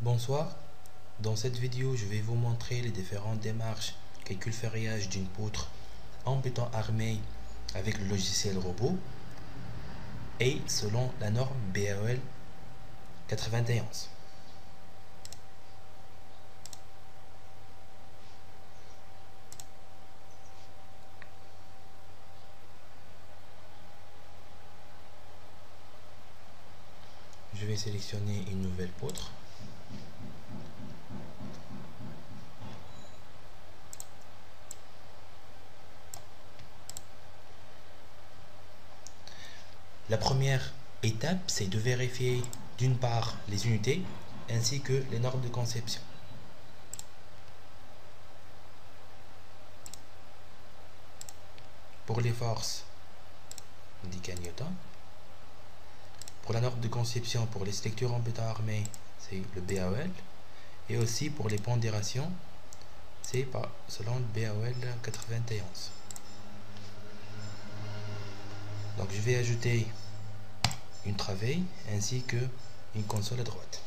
Bonsoir, dans cette vidéo je vais vous montrer les différentes démarches calcul ferrillage d'une poutre en béton armé avec le logiciel robot et selon la norme BAEL 91. Je vais sélectionner une nouvelle poutre. La première étape, c'est de vérifier d'une part les unités ainsi que les normes de conception. Pour les forces, on dit Newton. Pour la norme de conception, pour les structures en béton armé, c'est le BAEL. Et aussi pour les pondérations, c'est selon le BAEL 91. Donc je vais ajouter une travée ainsi que une console à droite.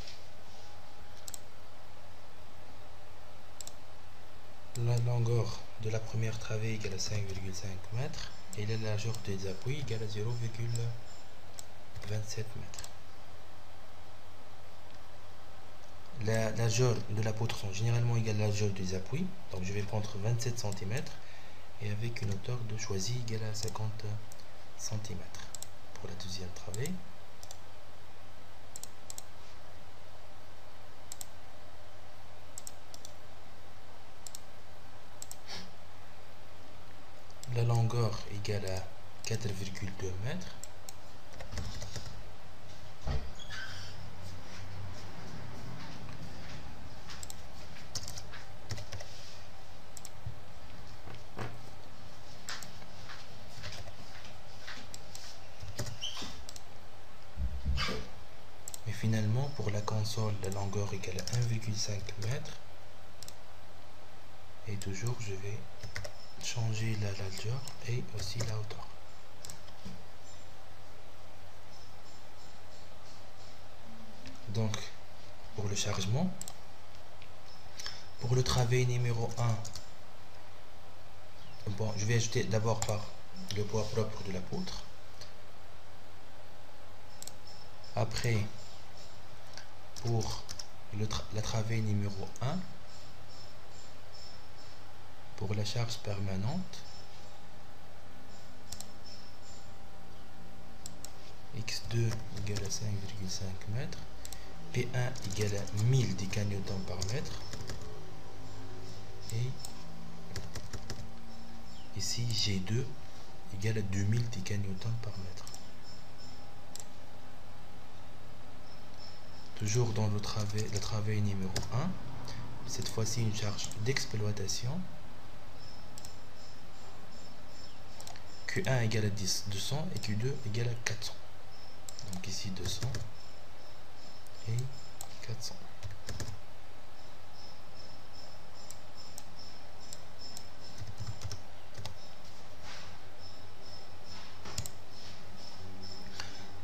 La longueur de la première travée égale à 5,5 m et la largeur des appuis égale à 0,27 m. La largeur de la poutre sont généralement égales à la largeur des appuis, donc je vais prendre 27 cm et avec une hauteur de choisie égale à 50 cm. Pour la deuxième travée, la longueur égale à 4,2 m. Et finalement, pour la console, la longueur égale à 1,5 m. Et toujours, je vais changer la largeur et aussi la hauteur. Donc, pour le chargement, pour le travée numéro 1, bon, je vais ajouter d'abord par le poids propre de la poutre. Après, pour la travée numéro 1, pour la charge permanente, x2 égale à 5,5 m, P1 égale à 1000 kN par mètre, et ici G2 égale à 2000 kN par mètre. Toujours dans la travée numéro 1, cette fois-ci une charge d'exploitation. Q1 égale à 200 et Q2 égale à 400. Donc ici 200 et 400.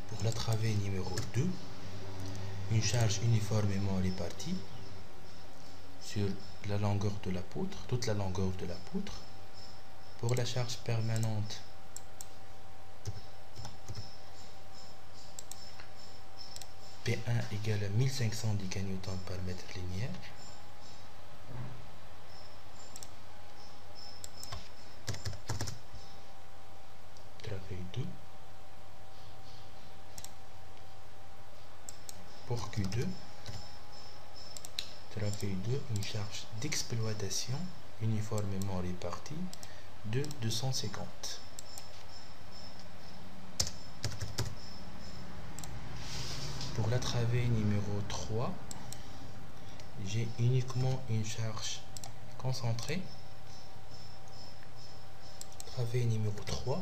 Pour la travée numéro 2, une charge uniformément répartie sur la longueur de la poutre, toute la longueur de la poutre. Pour la charge permanente, P1 égale à 1510 kN par mètre linéaire. Travée 2. Pour Q2, travée 2, une charge d'exploitation uniformément répartie de 250. Pour la travée numéro 3, j'ai uniquement une charge concentrée. Travée numéro 3.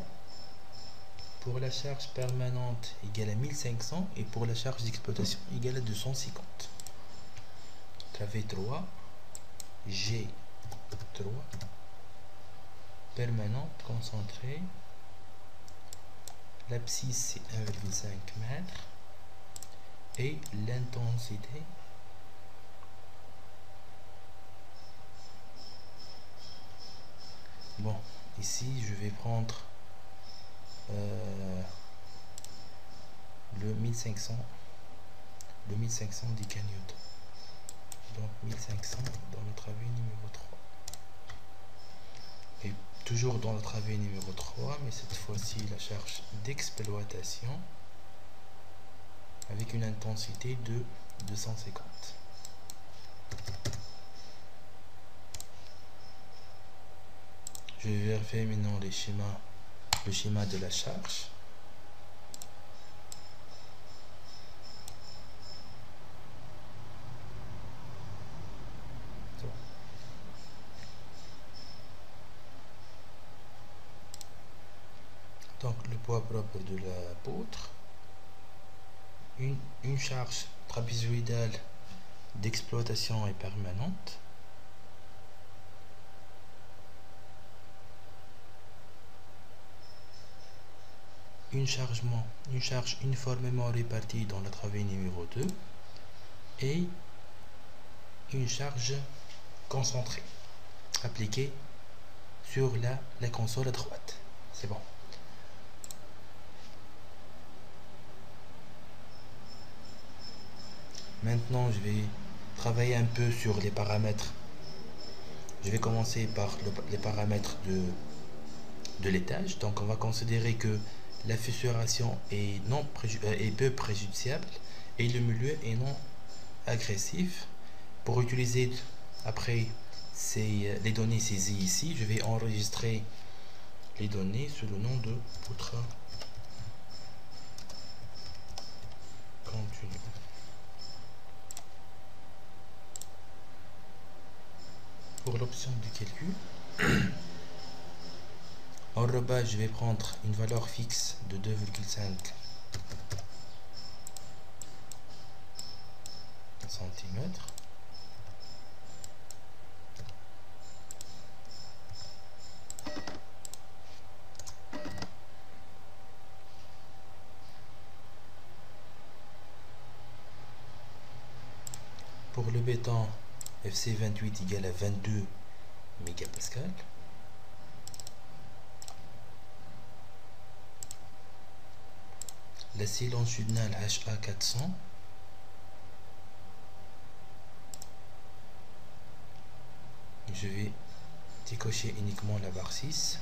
Pour la charge permanente égale à 1500 et pour la charge d'exploitation égale à 250. Travée 3, G3, permanente, concentrée. L'abscisse c'est 1,5 m et l'intensité Bon, ici je vais prendre le 1500 10 Newton. Donc 1500 dans le travée numéro 3. Et toujours dans le travée numéro 3, mais cette fois-ci la charge d'exploitation avec une intensité de 250. Je vais vérifier maintenant le schéma de la charge. Donc le poids propre de la poutre, une charge trapézoïdale d'exploitation est permanente, une charge uniformément répartie dans la travée numéro 2 et une charge concentrée appliquée sur la console à droite. C'est bon. Maintenant, je vais travailler un peu sur les paramètres. Je vais commencer par les paramètres de l'étage. Donc, on va considérer que la fissuration est peu préjudiciable et le milieu est non agressif. Pour utiliser après les données saisies ici, je vais enregistrer les données sous le nom de poutre continue. Pour l'option de calcul, en rebas, je vais prendre une valeur fixe de 2,5 cm. Pour le béton, FC28 égale à 22 mégapascal. L'acier longitudinal HA400. Je vais décocher uniquement la barre 6.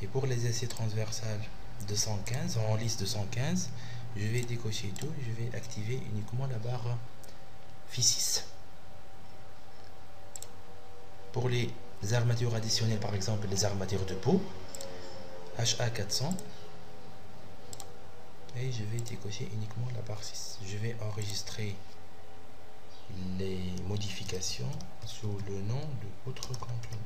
Et pour les aciers transversales 215, en liste 215, je vais décocher tout. Je vais activer uniquement la barre F6. Pour les armatures additionnelles, par exemple les armatures de peau, HA400. Et je vais décocher uniquement la barre 6. Je vais enregistrer les modifications sous le nom de poutre continue.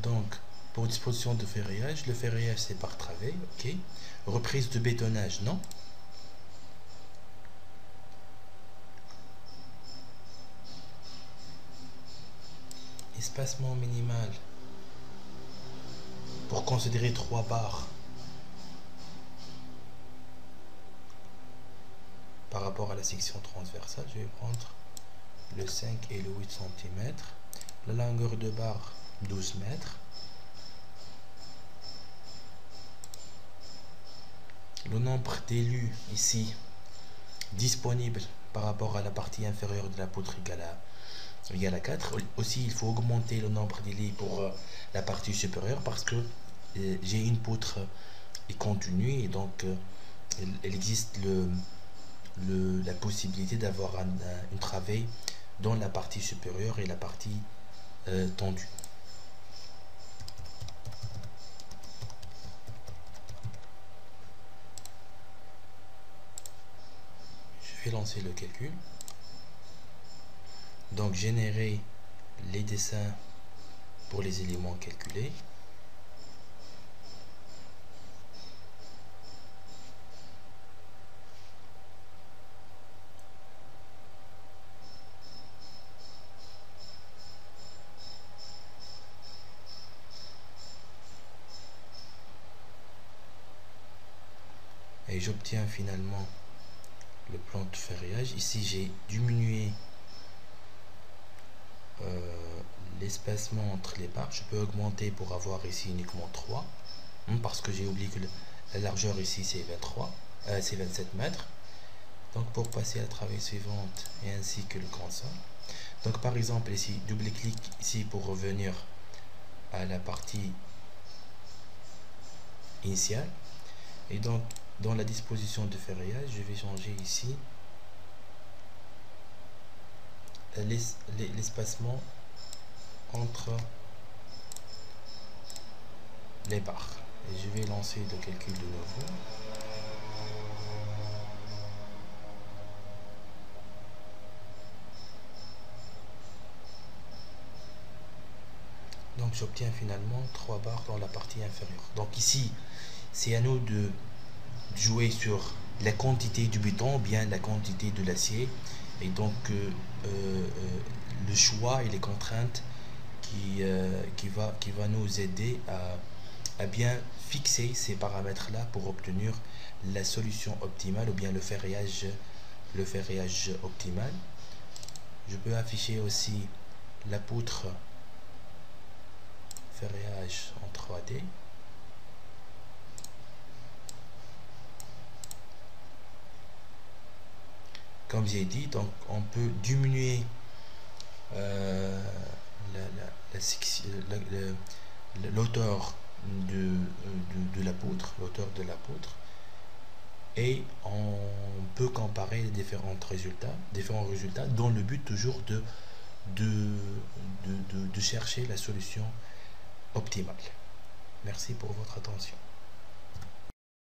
Donc, pour disposition de ferraillage, le ferraillage c'est par travée, ok. Reprise de bétonnage, non. Espacement minimal pour considérer 3 barres par rapport à la section transversale, je vais prendre le 5 et le 8 cm. La longueur de barre 12 mètres. Le nombre d'élus ici disponible par rapport à la partie inférieure de la poutre égale à 4. Aussi, il faut augmenter le nombre d'élus pour la partie supérieure parce que j'ai une poutre continue et donc il existe la possibilité d'avoir une travée dans la partie supérieure et la partie tendue. Je vais lancer le calcul. Donc générer les dessins pour les éléments calculés. Et j'obtiens finalement le plan de ferraillage. Ici j'ai diminué l'espacement entre les barres. Je peux augmenter pour avoir ici uniquement 3 parce que j'ai oublié que la largeur ici c'est 23, c'est 27 mètres. Donc pour passer à la travail suivante et ainsi que le console. Donc par exemple ici, double-clic ici pour revenir à la partie initiale. Et donc dans la disposition de ferraillage, je vais changer ici l'espacement entre les barres. Et je vais lancer le calcul de nouveau. Donc j'obtiens finalement 3 barres dans la partie inférieure. Donc ici, c'est à nous de jouer sur la quantité du béton ou bien la quantité de l'acier. Et donc le choix et les contraintes qui va nous aider à bien fixer ces paramètres là pour obtenir la solution optimale ou bien le ferraillage optimal. Je peux afficher aussi la poutre ferraillage en 3D. Comme j'ai dit, donc on peut diminuer l'auteur de la poutre, et on peut comparer les différents résultats dans le but toujours de chercher la solution optimale. Merci pour votre attention.